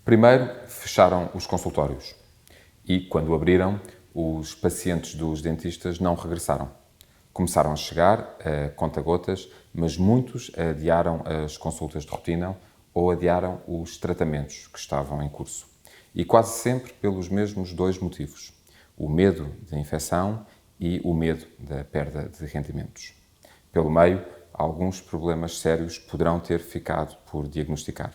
Primeiro, fecharam os consultórios e, quando abriram, os pacientes dos dentistas não regressaram. Começaram a chegar a conta-gotas, mas muitos adiaram as consultas de rotina ou adiaram os tratamentos que estavam em curso. E quase sempre pelos mesmos dois motivos: o medo da infecção e o medo da perda de rendimentos. Pelo meio, alguns problemas sérios poderão ter ficado por diagnosticar.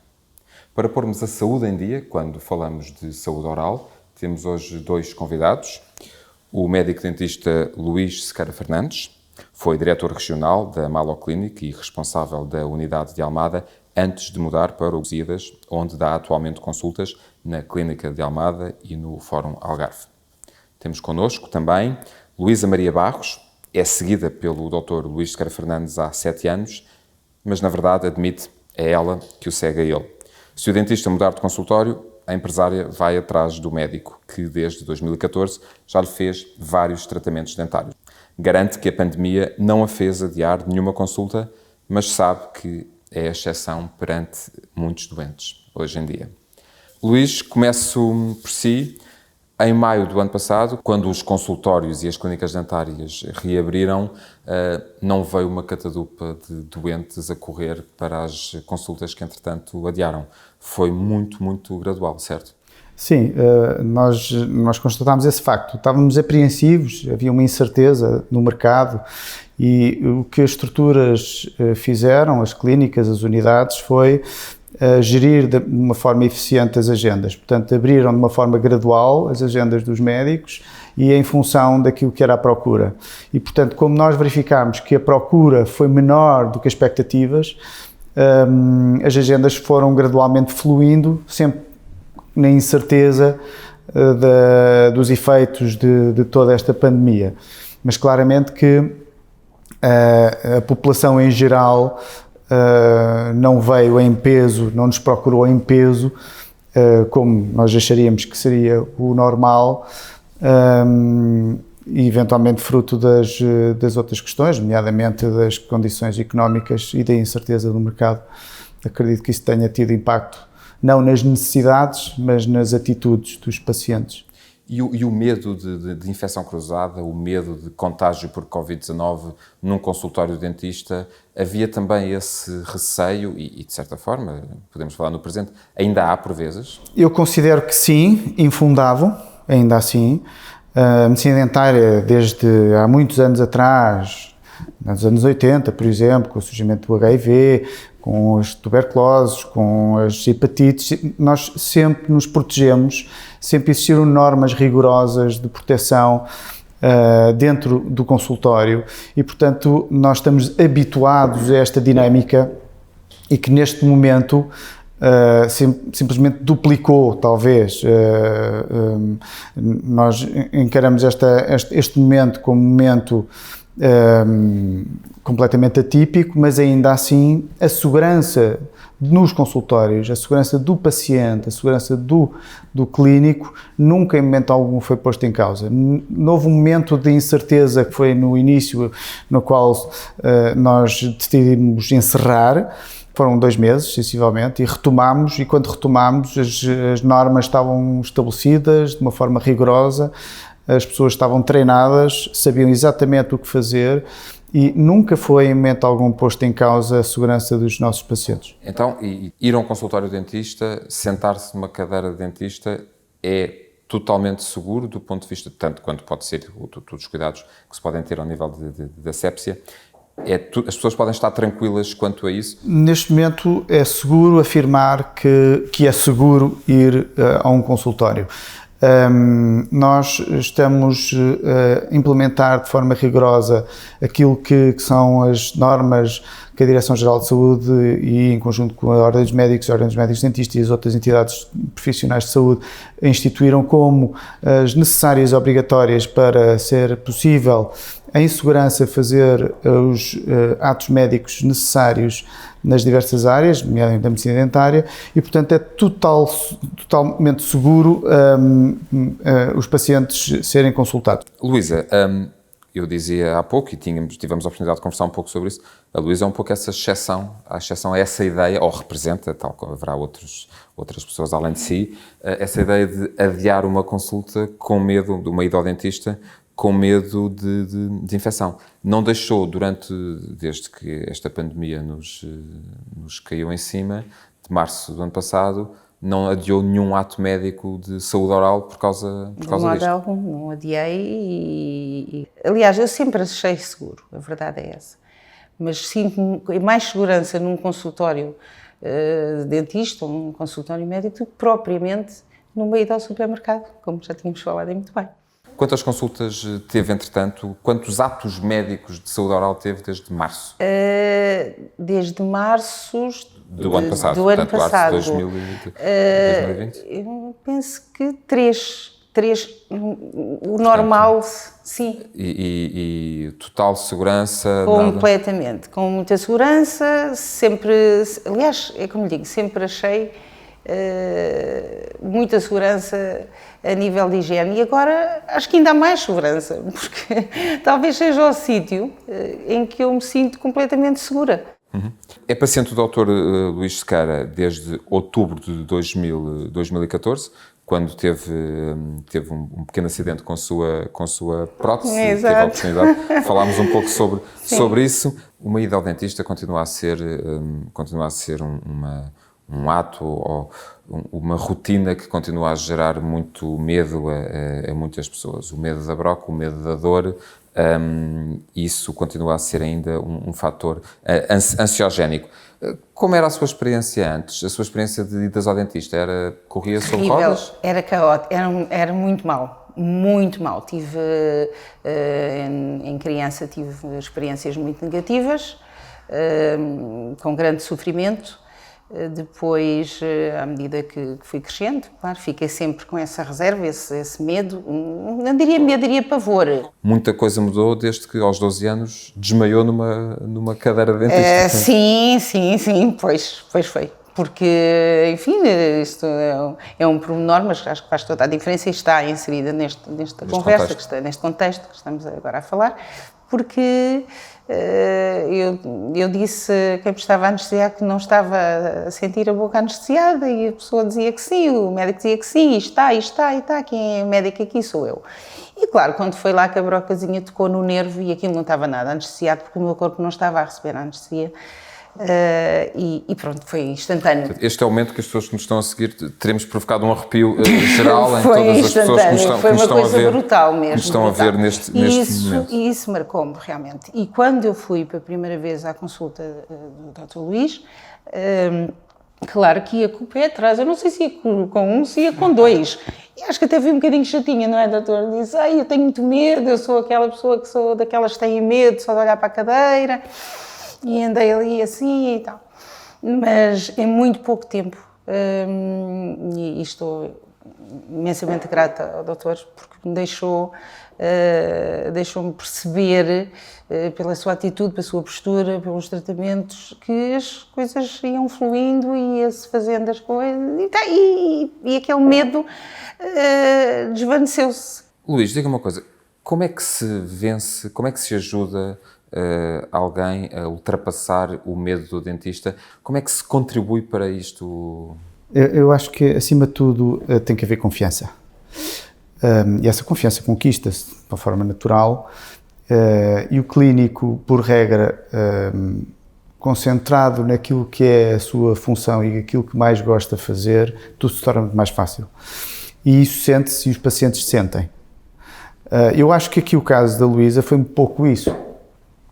Para pormos a saúde em dia, quando falamos de saúde oral, temos hoje dois convidados. O médico-dentista Luís Sequeira Fernandes foi diretor regional da Malo Clinic e responsável da unidade de Almada antes de mudar para o Lusíadas, onde dá atualmente consultas na Clínica de Almada e no Fórum Algarve. Temos connosco também Luísa Maria Barros, é seguida pelo Dr. Luís Sequeira Fernandes há 7 anos, mas na verdade admite, é ela que o segue a ele. Se o dentista mudar de consultório, a empresária vai atrás do médico, que desde 2014 já lhe fez vários tratamentos dentários. Garante que a pandemia não a fez adiar nenhuma consulta, mas sabe que é a exceção perante muitos doentes hoje em dia. Luís, começo por si. Em maio do ano passado, quando os consultórios e as clínicas dentárias reabriram, não veio uma catadupa de doentes a correr para as consultas que, entretanto, adiaram. Foi muito gradual, certo? Sim, nós constatámos esse facto. Estávamos apreensivos, havia uma incerteza no mercado e o que as estruturas fizeram, as clínicas, as unidades, foi gerir de uma forma eficiente as agendas. Portanto, abriram de uma forma gradual as agendas dos médicos e em função daquilo que era a procura. E, portanto, como nós verificámos que a procura foi menor do que as expectativas, as agendas foram gradualmente fluindo, sempre na incerteza dos efeitos de toda esta pandemia. Mas claramente que a população em geral não veio em peso, não nos procurou em peso, como nós acharíamos que seria o normal, e eventualmente fruto das outras questões, nomeadamente das condições económicas e da incerteza do mercado. Acredito que isso tenha tido impacto, não nas necessidades, mas nas atitudes dos pacientes. E o medo de infecção cruzada, o medo de contágio por Covid-19 num consultório de dentista, havia também esse receio e, de certa forma, podemos falar no presente, ainda há por vezes? Eu considero que sim, infundado, ainda assim. A medicina dentária, desde há muitos anos atrás, nos anos 80, por exemplo, com o surgimento do HIV, com as tuberculoses, com as hepatites, nós sempre nos protegemos, sempre existiram normas rigorosas de proteção dentro do consultório e, portanto, nós estamos habituados a esta dinâmica e que neste momento simplesmente duplicou, talvez. Nós encaramos este momento como um momento completamente atípico, mas ainda assim a segurança nos consultórios, a segurança do paciente, a segurança do clínico, nunca em momento algum foi posto em causa. Houve um momento de incerteza que foi no início, no qual nós decidimos encerrar. Foram 2 meses, sensivelmente, e retomámos, e quando retomámos as normas estavam estabelecidas de uma forma rigorosa, as pessoas estavam treinadas, sabiam exatamente o que fazer e nunca foi em momento algum posto em causa a segurança dos nossos pacientes. Então, ir a um consultório de dentista, sentar-se numa cadeira de dentista é totalmente seguro do ponto de vista, tanto quanto pode ser todos os cuidados que se podem ter ao nível de asepsia, as pessoas podem estar tranquilas quanto a isso? Neste momento é seguro afirmar que é seguro ir a um consultório. Nós estamos a implementar de forma rigorosa aquilo que são as normas que a Direção-Geral de Saúde e em conjunto com a Ordem dos Médicos, a Ordem dos Médicos Dentistas e as outras entidades profissionais de saúde instituíram como as necessárias e obrigatórias para ser possível em segurança fazer os atos médicos necessários nas diversas áreas, nomeadamente da medicina dentária, e portanto é totalmente seguro os pacientes serem consultados. Luísa, eu dizia há pouco, e tivemos a oportunidade de conversar um pouco sobre isso, a Luísa é um pouco essa exceção, a exceção é essa ideia, ou representa, tal como haverá outras pessoas além de si, essa ideia de adiar uma consulta com medo, de uma ida ao dentista, com medo de infecção. Não deixou, desde que esta pandemia nos caiu em cima, de março do ano passado, não adiou nenhum ato médico de saúde oral por causa disto? De modo algum, não adiei aliás, eu sempre achei seguro, a verdade é essa. Mas sinto mais segurança num consultório de dentista ou num consultório médico do que propriamente numa ida ao supermercado, como já tínhamos falado e muito bem. Quantas consultas teve, entretanto? Quantos atos médicos de saúde oral teve desde março? Desde março do ano passado. Do ano portanto, passado. Março de 2020? Eu penso que três, o normal, sim. E total segurança? Completamente, com muita segurança, sempre, aliás, é como lhe digo, sempre achei muita segurança a nível de higiene e agora acho que ainda há mais segurança, porque talvez seja o sítio em que eu me sinto completamente segura. Uhum. É paciente do Dr. Luís Sequeira desde outubro de 2014, quando teve um pequeno acidente com a sua prótese. Exato. Teve a oportunidade. Falámos um pouco sobre isso. Uma ida ao dentista continua a ser um ato ou uma rotina que continua a gerar muito medo a muitas pessoas. O medo da broca, o medo da dor, isso continua a ser ainda um fator ansiogénico. Como era a sua experiência antes? A sua experiência de idas ao dentista? Corria sobre rodas? Era caótico, era muito mal. Muito mal. Em criança tive experiências muito negativas, com grande sofrimento. Depois, à medida que fui crescendo, claro, fiquei sempre com essa reserva, esse medo, não diria medo, diria pavor. Muita coisa mudou desde que aos 12 anos desmaiou numa cadeira de dentista. Sim, pois foi. Porque, enfim, isto é um pormenor, mas acho que faz toda a diferença e está inserida nesta conversa, neste contexto que estamos agora a falar, porque eu disse a quem me estava a anestesiar que não estava a sentir a boca anestesiada e a pessoa dizia que sim, o médico dizia que sim, e está, quem é médico aqui sou eu. E claro, quando foi lá que a brocazinha tocou no nervo e aquilo não estava nada anestesiado porque o meu corpo não estava a receber a anestesia. E pronto, foi instantâneo. Este é o momento que as pessoas que nos estão a seguir teremos provocado um arrepio geral em todas as pessoas que nos estão a ver. Brutal mesmo. Que nos estão a ver neste momento. E isso marcou-me realmente. E quando eu fui pela primeira vez à consulta do Dr. Luís, claro que ia com o pé atrás. Eu não sei se ia com um, se ia com dois. E acho que até fui um bocadinho chatinha, não é, doutor? Disse, eu tenho muito medo, eu sou aquela pessoa que sou daquelas que têm medo só de olhar para a cadeira. E andei ali assim e tal. Mas em muito pouco tempo, e estou imensamente grata ao doutor, porque me deixou-me perceber, pela sua atitude, pela sua postura, pelos tratamentos, que as coisas iam fluindo e ia-se fazendo as coisas, e aquele medo desvaneceu-se. Luís, diga uma coisa, como é que se vence, como é que se ajuda alguém a ultrapassar o medo do dentista? Como é que se contribui para isto? Eu acho que, acima de tudo, tem que haver confiança. E essa confiança conquista-se de uma forma natural e o clínico, por regra, concentrado naquilo que é a sua função e aquilo que mais gosta de fazer, tudo se torna muito mais fácil. E isso sente-se e os pacientes sentem. Eu acho que aqui o caso da Luísa foi um pouco isso.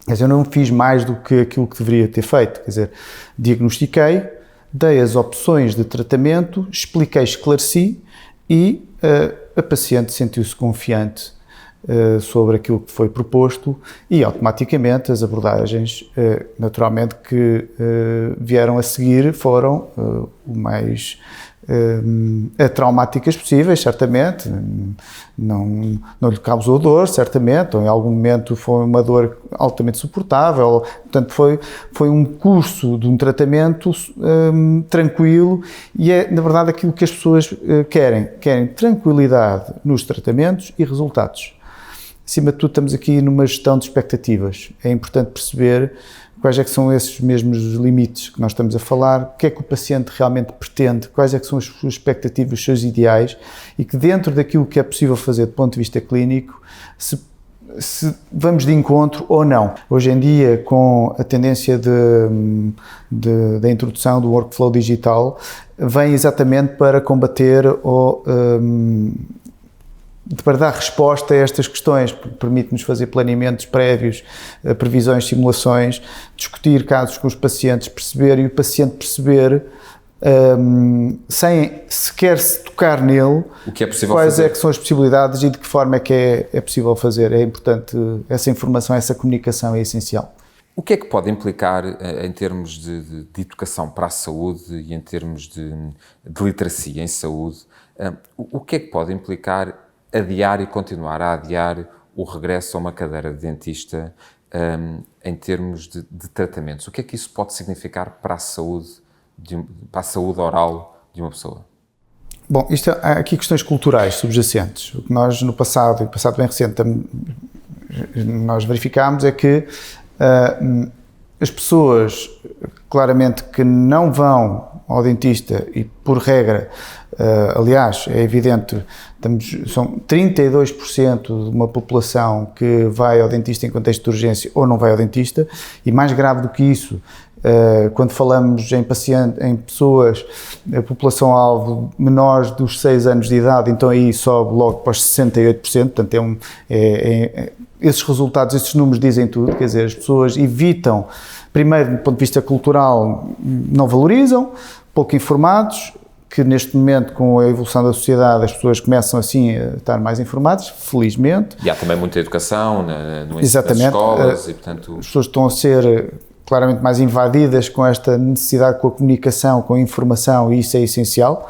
Quer dizer, eu não fiz mais do que aquilo que deveria ter feito. Quer dizer, diagnostiquei, dei as opções de tratamento, expliquei, esclareci e a paciente sentiu-se confiante sobre aquilo que foi proposto e automaticamente as abordagens, naturalmente, que vieram a seguir foram o mais traumáticas possíveis, certamente, não lhe causou dor, certamente, ou em algum momento foi uma dor altamente suportável, portanto foi um curso de um tratamento tranquilo e é, na verdade, aquilo que as pessoas querem tranquilidade nos tratamentos e resultados. acima de tudo estamos aqui numa gestão de expectativas. É importante perceber quais é que são esses mesmos limites que nós estamos a falar, o que é que o paciente realmente pretende, quais é que são as suas expectativas, os seus ideais, e que dentro daquilo que é possível fazer do ponto de vista clínico, se vamos de encontro ou não. Hoje em dia, com a tendência da introdução do workflow digital, vem exatamente para combater ou para dar resposta a estas questões, porque permite-nos fazer planeamentos prévios, previsões, simulações, discutir casos com os pacientes, perceber e o paciente perceber, sem sequer se tocar nele, o que é possível quais fazer. é que são as possibilidades e de que forma é que é possível fazer. É importante essa informação, essa comunicação é essencial. O que é que pode implicar em termos de educação para a saúde e em termos de literacia em saúde? O que é que pode implicar adiar e continuar a adiar o regresso a uma cadeira de dentista em termos de tratamentos? O que é que isso pode significar para a saúde oral de uma pessoa? Bom, há aqui questões culturais subjacentes. O que nós no passado, e passado bem recente, nós verificámos é que as pessoas, claramente, que não vão ao dentista e, por regra, aliás, é evidente, são 32% de uma população que vai ao dentista em contexto de urgência ou não vai ao dentista, e mais grave do que isso, quando falamos em pessoas, a população-alvo menores dos 6 anos de idade, então aí sobe logo para os 68%, portanto esses resultados, esses números dizem tudo, quer dizer, as pessoas evitam, primeiro, do ponto de vista cultural, não valorizam, pouco informados, que neste momento, com a evolução da sociedade, as pessoas começam assim a estar mais informadas, felizmente. E há também muita educação no ensino das escolas e, portanto... As pessoas estão a ser claramente mais invadidas com esta necessidade, com a comunicação, com a informação, e isso é essencial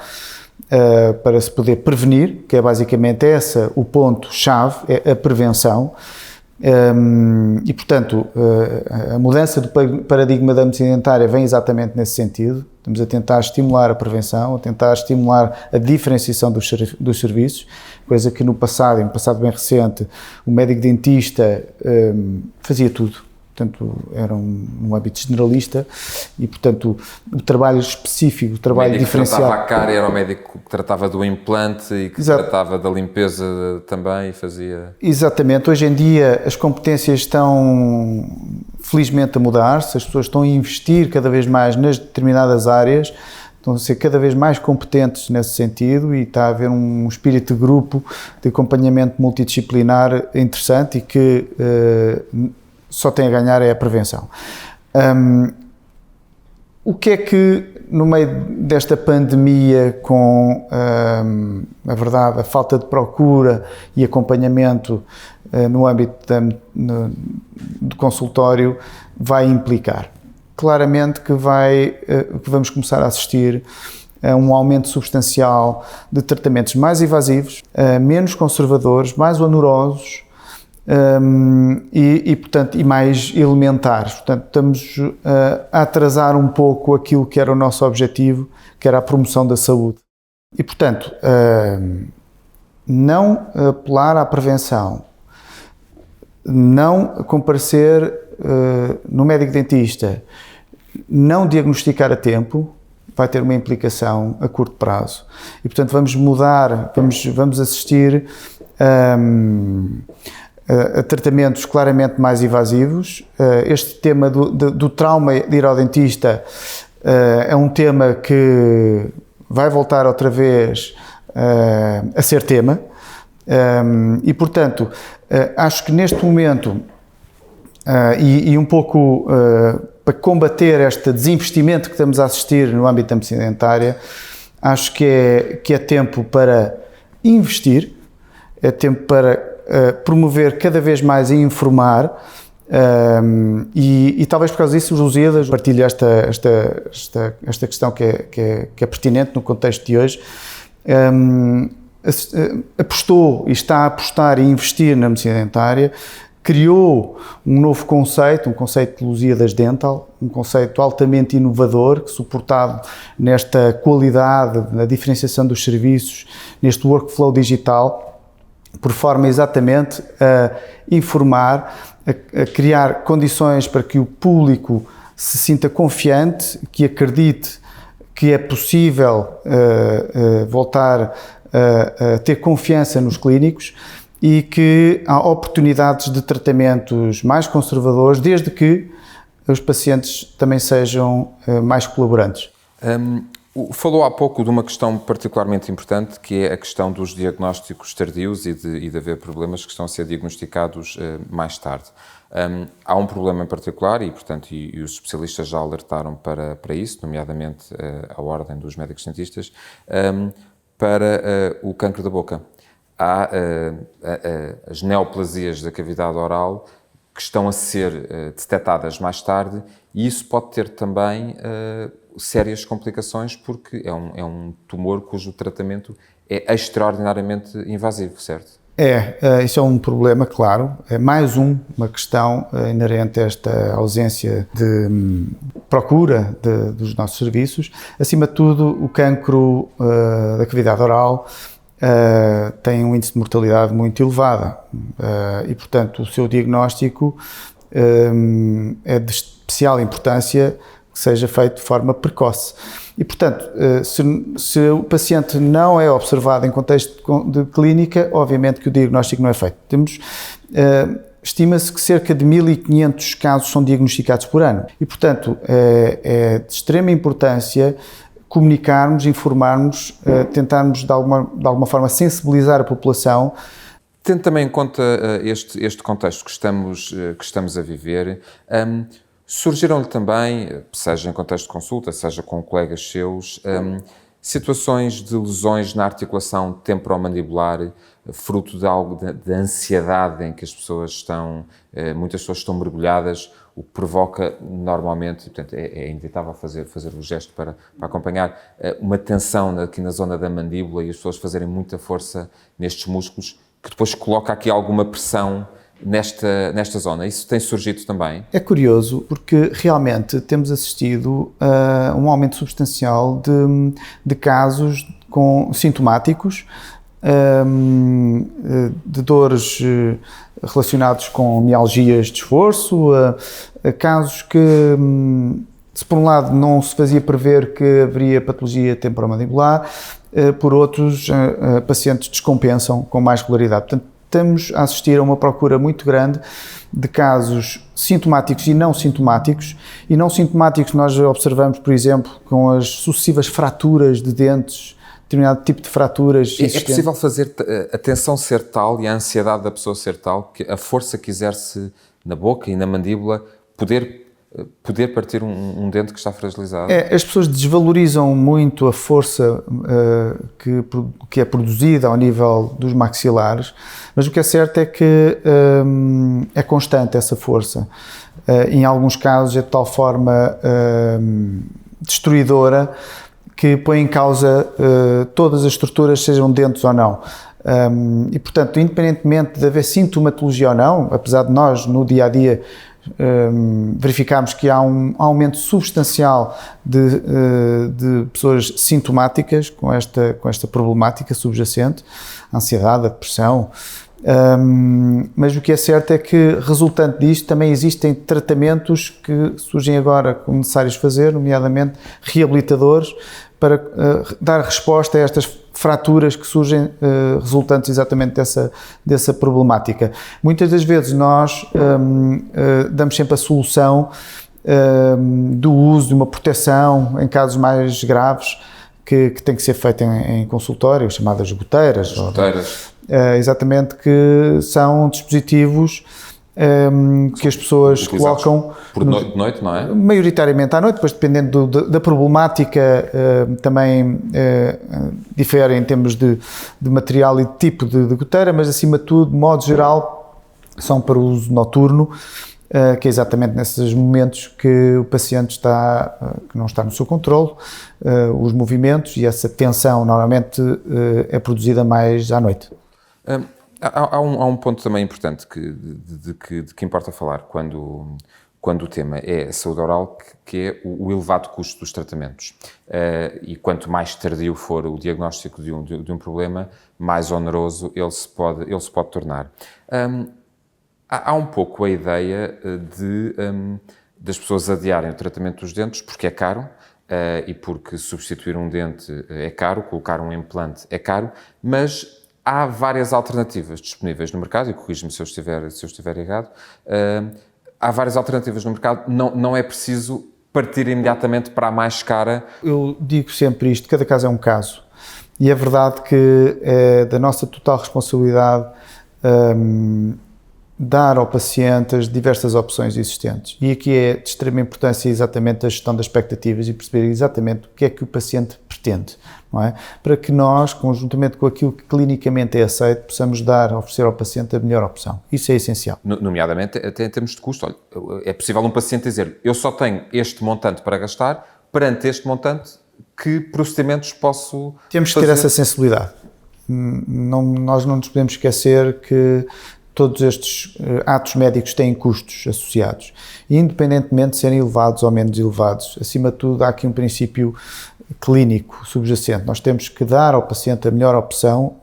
para se poder prevenir, que é basicamente o ponto-chave, é a prevenção. E, portanto, a mudança do paradigma da medicina dentária vem exatamente nesse sentido. Estamos a tentar estimular a prevenção, a tentar estimular a diferenciação dos serviços, coisa que no passado bem recente, o médico dentista fazia tudo. Portanto, era um âmbito generalista e, portanto, o trabalho específico, o trabalho diferenciado... O médico que tratava a cara era o médico que tratava do implante e que tratava da limpeza também e fazia... Exatamente. Hoje em dia as competências estão, felizmente, a mudar-se, as pessoas estão a investir cada vez mais nas determinadas áreas, estão a ser cada vez mais competentes nesse sentido e está a haver um espírito de grupo, de acompanhamento multidisciplinar interessante e que... só tem a ganhar é a prevenção. O que é que, no meio desta pandemia, com a verdade, a falta de procura e acompanhamento no âmbito do consultório, vai implicar? Claramente que vamos começar a assistir a um aumento substancial de tratamentos mais invasivos, menos conservadores, mais onerosos, portanto, e mais elementares. Portanto, estamos a atrasar um pouco aquilo que era o nosso objetivo, que era a promoção da saúde. E, portanto, não apelar à prevenção, não comparecer no médico dentista, não diagnosticar a tempo, vai ter uma implicação a curto prazo. E, portanto, vamos mudar, vamos assistir a tratamentos claramente mais invasivos. Este tema do trauma de ir ao dentista é um tema que vai voltar outra vez a ser tema e, portanto, acho que neste momento e um pouco para combater este desinvestimento que estamos a assistir no âmbito da medicina dentária, acho que é tempo para investir, é tempo para promover cada vez mais e informar e talvez por causa disso o Lusíadas partilha esta questão que é pertinente no contexto de hoje. Apostou e está a apostar e investir na medicina dentária, criou um novo conceito, um conceito de Lusíadas Dental, um conceito altamente inovador, que suportado nesta qualidade, na diferenciação dos serviços, neste workflow digital, por forma exatamente a informar, a criar condições para que o público se sinta confiante, que acredite que é possível voltar a ter confiança nos clínicos e que há oportunidades de tratamentos mais conservadores, desde que os pacientes também sejam mais colaborantes. Falou há pouco de uma questão particularmente importante, que é a questão dos diagnósticos tardios e de haver problemas que estão a ser diagnosticados mais tarde. Há um problema em particular e, portanto, e os especialistas já alertaram para isso, nomeadamente a Ordem dos Médicos Dentistas, para o cancro da boca. Há as neoplasias da cavidade oral que estão a ser detectadas mais tarde e isso pode ter também sérias complicações porque é um tumor cujo tratamento é extraordinariamente invasivo, certo? Isso é um problema, claro. É mais uma questão inerente a esta ausência de procura dos nossos serviços. Acima de tudo, o cancro da cavidade oral tem um índice de mortalidade muito elevado e, portanto, o seu diagnóstico é de especial importância que seja feito de forma precoce. E, portanto, se o paciente não é observado em contexto de clínica, obviamente que o diagnóstico não é feito. Estima-se que cerca de 1.500 casos são diagnosticados por ano. E, portanto, é de extrema importância comunicarmos, informarmos, tentarmos de alguma forma sensibilizar a população. Tendo também em conta este contexto que estamos a viver, surgiram-lhe também, seja em contexto de consulta, seja com colegas seus, situações de lesões na articulação temporomandibular, fruto de algo de ansiedade em que as pessoas muitas pessoas estão mergulhadas, o que provoca normalmente, portanto, é inevitável fazer o gesto para acompanhar, uma tensão aqui na zona da mandíbula e as pessoas fazerem muita força nestes músculos, que depois coloca aqui alguma pressão nesta zona. Isso tem surgido também? É curioso porque realmente temos assistido a um aumento substancial de casos sintomáticos, de dores relacionados com mialgias de esforço, casos que, se por um lado não se fazia prever que haveria patologia temporomandibular, por outros pacientes descompensam com mais regularidade. Portanto, estamos a assistir a uma procura muito grande de casos sintomáticos e não sintomáticos. E não sintomáticos nós observamos, por exemplo, com as sucessivas fraturas de dentes, determinado tipo de fraturas. É possível fazer a tensão ser tal e a ansiedade da pessoa ser tal que a força que exerce na boca e na mandíbula poder partir um dente que está fragilizado? As pessoas desvalorizam muito a força que é produzida ao nível dos maxilares, mas o que é certo é que é constante essa força. Em alguns casos é de tal forma destruidora que põe em causa todas as estruturas, sejam dentes ou não. E, portanto, independentemente de haver sintomatologia ou não, apesar de nós, no dia-a-dia, verificamos que há um aumento substancial de pessoas sintomáticas com esta problemática subjacente, a ansiedade, a depressão, mas o que é certo é que, resultante disto, também existem tratamentos que surgem agora como necessários fazer, nomeadamente reabilitadores, para dar resposta a estas fraturas que surgem resultantes exatamente dessa problemática. Muitas das vezes nós damos sempre a solução do uso de uma proteção em casos mais graves que tem que ser feita em consultório, chamadas goteiras. Exatamente, que são dispositivos que as pessoas colocam de noite, não é? Maioritariamente à noite, depois dependendo da problemática também difere em termos de material e de tipo de goteira, mas acima de tudo, de modo geral, são para uso noturno, que é exatamente nesses momentos que o paciente que não está no seu controle, os movimentos, e essa tensão normalmente é produzida mais à noite. Há um ponto também importante de que importa falar quando quando o tema é a saúde oral, que é o elevado custo dos tratamentos. E quanto mais tardio for o diagnóstico de um problema, mais oneroso ele se pode tornar. Há um pouco a ideia das pessoas adiarem o tratamento dos dentes porque é caro, e porque substituir um dente é caro, colocar um implante é caro, mas há várias alternativas disponíveis no mercado, e corrige-me se eu estiver errado, há várias alternativas no mercado, não é preciso partir imediatamente para a mais cara. Eu digo sempre isto, cada caso é um caso, e é verdade que é da nossa total responsabilidade dar ao paciente as diversas opções existentes. E aqui é de extrema importância exatamente a gestão das expectativas e perceber exatamente o que é que o paciente pretende, não é? Para que nós, conjuntamente com aquilo que clinicamente é aceito, possamos oferecer ao paciente a melhor opção. Isso é essencial. Nomeadamente até em termos de custo. Olha, é possível um paciente dizer, eu só tenho este montante para gastar, perante este montante, que procedimentos posso Temos que fazer? ter essa sensibilidade. Nós não nos podemos esquecer que todos estes atos médicos têm custos associados, e independentemente de serem elevados ou menos elevados, acima de tudo há aqui um princípio clínico subjacente. Nós temos que dar ao paciente a melhor opção,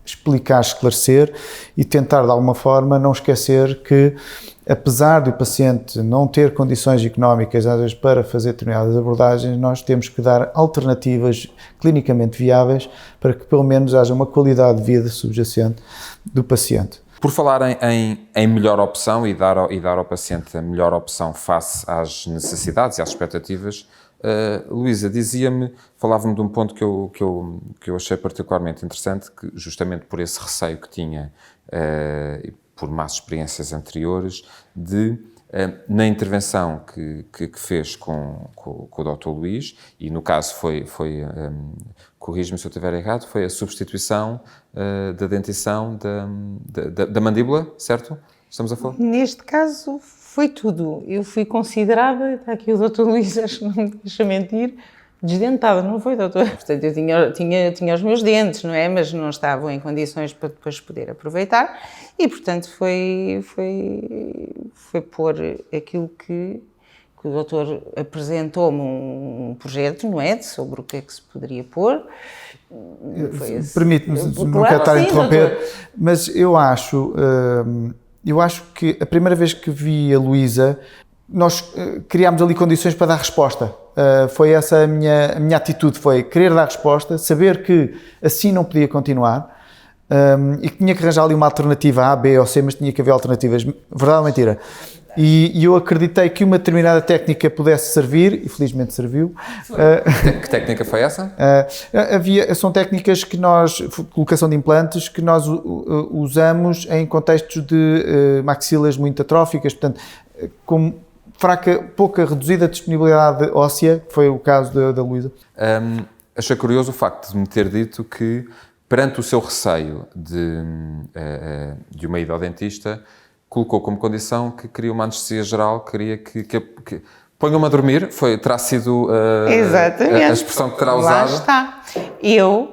explicar, esclarecer e tentar de alguma forma não esquecer que, apesar do paciente não ter condições económicas às vezes para fazer determinadas abordagens, nós temos que dar alternativas clinicamente viáveis para que pelo menos haja uma qualidade de vida subjacente do paciente. Por falar em melhor opção e dar ao paciente a melhor opção face às necessidades e às expectativas, Luísa, falava-me de um ponto que eu achei particularmente interessante, que justamente por esse receio que tinha, e por más experiências anteriores, na intervenção que fez com o Dr. Luís, e no caso corrige-me se eu estiver errado, foi a substituição da dentição da mandíbula, certo? Estamos a falar? Neste caso foi tudo. Eu fui considerada, está aqui o Dr. Luís, acho que não me deixa mentir, desdentada, não foi, doutor? Portanto, eu tinha os meus dentes, não é? Mas não estavam em condições para depois poder aproveitar, e portanto foi pôr aquilo que o doutor apresentou-me um projeto, não é? Sobre o que é que se poderia pôr. Permite-me, não quero estar a interromper, doutor, mas eu acho que a primeira vez que vi a Luísa, nós criámos ali condições para dar resposta. Foi essa a minha atitude, foi querer dar resposta, saber que assim não podia continuar, e que tinha que arranjar ali uma alternativa A, B ou C, mas tinha que haver alternativas. Verdade ou mentira? E eu acreditei que uma determinada técnica pudesse servir, e felizmente serviu. Que técnica foi essa? São técnicas colocação de implantes, que nós usamos em contextos de maxilas muito atróficas, portanto, com pouca reduzida disponibilidade óssea, que foi o caso da Luísa. Achei curioso o facto de me ter dito que, perante o seu receio de uma ida ao dentista, colocou como condição que queria uma anestesia geral, queria que ponham-me a dormir, terá sido a expressão que terá usado. Lá está. Eu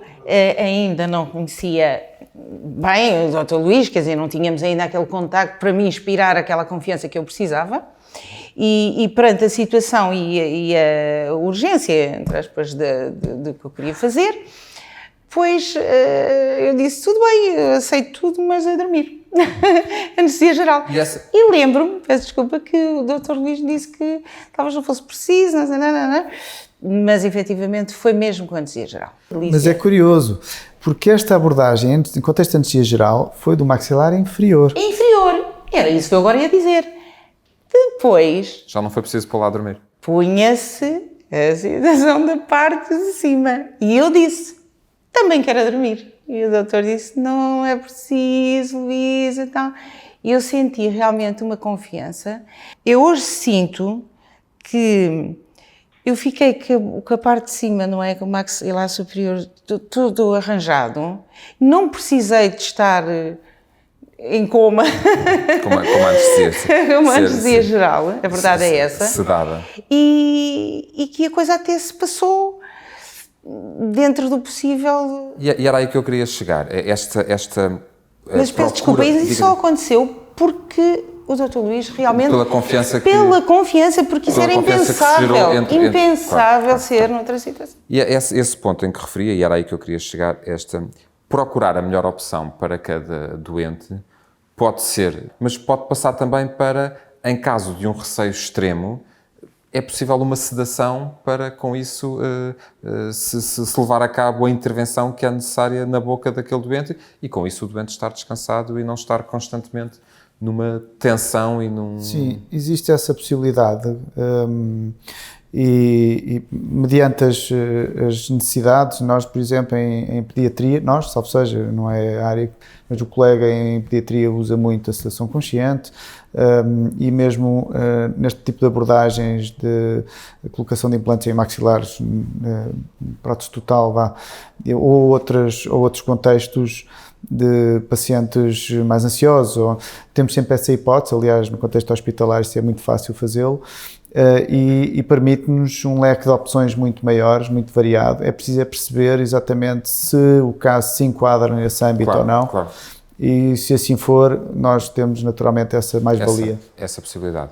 ainda não conhecia bem o Dr. Luís, quer dizer, não tínhamos ainda aquele contacto para me inspirar aquela confiança que eu precisava, e perante a situação e a urgência, entre aspas, de que eu queria fazer, pois eu disse, tudo bem, eu aceito tudo, mas a dormir. Anestesia geral. E lembro-me, peço desculpa, que o Dr. Luís disse que talvez não fosse preciso, mas efetivamente foi mesmo com anestesia geral. Mas é curioso, porque esta abordagem, em contexto de anestesia geral, foi do maxilar inferior. Inferior, era isso que eu agora ia dizer. Depois... Já não foi preciso pôr lá a dormir. Punha-se a situação da parte de cima. E eu disse, também quero dormir. E o doutor disse, não é preciso, Luísa, então. E eu senti realmente uma confiança. Eu hoje sinto que eu fiquei com a parte de cima, não é? Com o maxilar superior, tudo arranjado. Não precisei de estar em coma. Com uma anestesia. Uma anestesia geral, a verdade é essa. Sedada. E que a coisa até se passou dentro do possível. E era aí que eu queria chegar. Mas peço desculpa, isso só aconteceu porque o Dr. Luís realmente... Pela confiança porque isso era impensável. Impensável ser noutra situação. E é esse ponto em que referia, e era aí que eu queria chegar, procurar a melhor opção para cada doente pode ser, mas pode passar também para, em caso de um receio extremo, é possível uma sedação para, com isso, se levar a cabo a intervenção que é necessária na boca daquele doente e, com isso, o doente estar descansado e não estar constantemente numa tensão e num... Sim, existe essa possibilidade. E mediante as necessidades, nós, por exemplo, em pediatria, salvo seja, não é a área, mas o colega em pediatria usa muito a sedação consciente, e mesmo neste tipo de abordagens de colocação de implantes em maxilares, prótese total, ou outros contextos de pacientes mais ansiosos, temos sempre essa hipótese, aliás, no contexto hospitalar isso é muito fácil fazê-lo, e permite-nos um leque de opções muito maiores, muito variado. É preciso perceber exatamente se o caso se enquadra nesse âmbito ou não. Claro. E se assim for, nós temos naturalmente essa mais-valia. Essa possibilidade.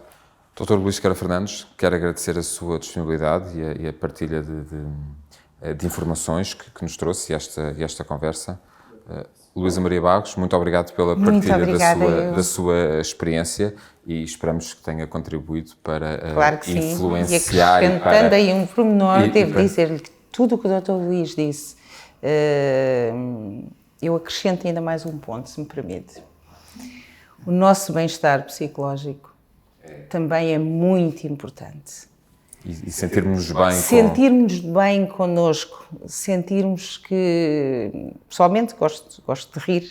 Dr. Luís Sequeira Fernandes, quero agradecer a sua disponibilidade e a partilha de informações que nos trouxe e esta conversa. Luísa Maria Bagos, muito obrigado pela partilha da sua experiência e esperamos que tenha contribuído para influenciar. E acrescentando aí um pormenor, devo dizer-lhe que tudo o que o Dr. Luís disse, eu acrescento ainda mais um ponto, se me permite. O nosso bem-estar psicológico também é muito importante. E sentirmos-nos bem Sentirmos bem connosco, sentirmos que... Pessoalmente gosto de rir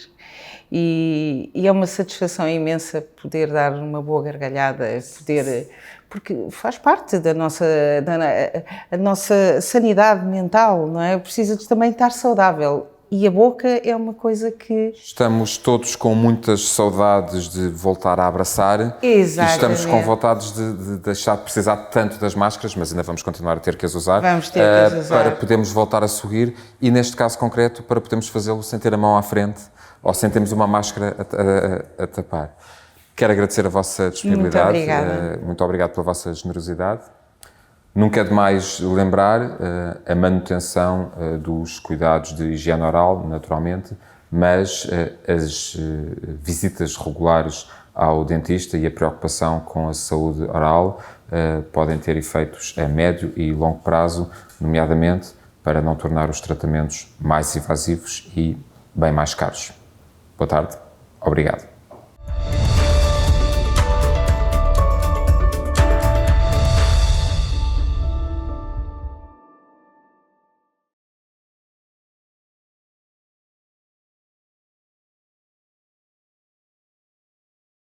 e é uma satisfação imensa poder dar uma boa gargalhada, porque faz parte da nossa sanidade mental, não é? Precisa também estar saudável. E a boca é uma coisa que... Estamos todos com muitas saudades de voltar a abraçar. Exatamente. E estamos com vontades de deixar de precisar tanto das máscaras, mas ainda vamos continuar a ter que as usar. Vamos ter que as usar. Para podermos voltar a sorrir e, neste caso concreto, para podermos fazê-lo sem ter a mão à frente ou sem termos uma máscara a tapar. Quero agradecer a vossa disponibilidade. Muito obrigada. Muito obrigado pela vossa generosidade. Nunca é demais lembrar a manutenção dos cuidados de higiene oral, naturalmente, mas as visitas regulares ao dentista e a preocupação com a saúde oral podem ter efeitos a médio e longo prazo, nomeadamente para não tornar os tratamentos mais invasivos e bem mais caros. Boa tarde. Obrigado.